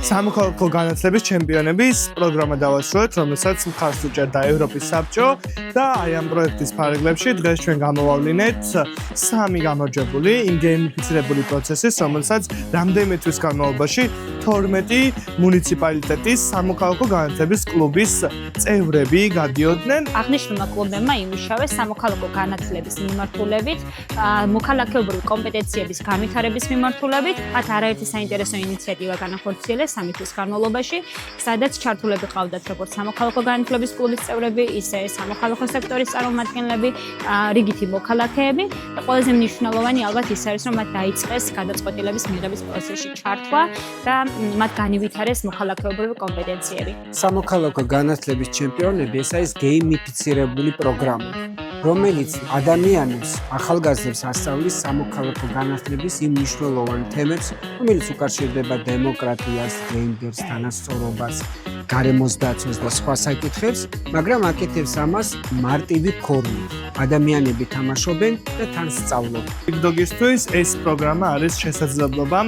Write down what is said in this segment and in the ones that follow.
სამოქალაქო განათლების ჩემპიონების პროგრამა დავასრულეთ, რომელსაც მხარს უჭერდა ევროპის საბჭო და აი ამ პროექტის ფარგლებში დღეს ჩვენ გამოვავლინეთ 3 გამარჯვებული იმ გეიმიფიცირებული პროცესის, რომელსაც რამდენიმე თვის განმავლობაში 12 მუნიციპალიტეტის სამოქალაქო განათლების კლუბის წევრები გადიოდნენ. აღნიშნულმა კლუბებმა იმუშავეს სამოქალაქო განათლების მიმართულებით, მოქალაქეობრივი კომპეტენციების განვითარების მიმართულებით, მათ არაერთი საინტერესო ინიციატივა განახორციელეს 3 თვის განმავლობაში, სადაც ჩართულები ყავდათ როგორც სამოქალაქო განათლების კლუბის წევრები, ისე სამოქალაქო სექტორის წარმომადგენლები, რიგითი მოქალაქეები და ყველაზე მნიშვნელოვანი ალბათ ის არის, რომ მათ დაიწყეს გადაწყვეტილების მიღების პროცესში ჩართვა და მათ განივითარეს მოქალაქეობრივი კომპეტენციები. სამოქალაქო განათლების ჩემპიონები ეს არის გეიმიფიცირებული პროგრამა, რომელიც ადამიანებს, ახალგაზრდებს ასწავლის სამოქალაქო განათლების იმ მნიშვნელოვან თემებს, რომელიც უკავშირდება დემოკრატიას, გენდერს, თანასწორობას, გარემოს დაცვას და სხვა საკითხებს, მაგრამ აკეთებს ამას მარტივი ფორმით. ადამიანები თამაშობენ და თან სწავლობენ. TikTok-ისთვის ეს პროგრამა არის შესაძლებლობა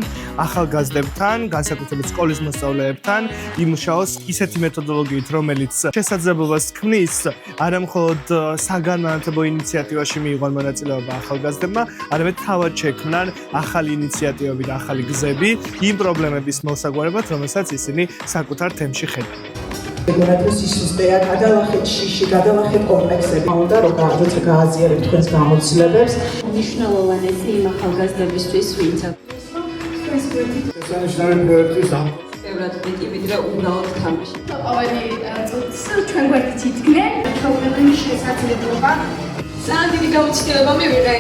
ახალგაზრდებთან, განსაკუთრებით სკოლის მოსწავლეებთან იმუშაოს ისეთი მეთოდოლოგიით, რომელიც შესაძლებლობას ქმნის არა მხოლოდ საგანმანათლებლო ინიციატივაში მიიღონ მონაწილეობა ახალგაზრდებმა, არამედ თავად შექმნან ახალი ინიციატივები და ახალი გზები იმ პრობლემების მოსაგვარებლად, რომელსაც ისინი საკუთარ თემში ხედავენ. რეგულატორის სისტემა გადავახეთ შიში, გადავახეთ კომპლექსები. უნდა რომ როცა გააზიარებთ თქვენს გამოცდილებებს, მნიშვნელოვანესი იმ ახალგაზრდებისთვის, ვინც შესანიშნავი პროექტის ამ ბევრად მეტი ვიდრე უბრალოდ თამაში. ყოველი წუთს ჩვენ გვერდით იდგნენ, პრობლემების შესაძლებლობა. ძალიან დიდი გამოცდილება მივიღე.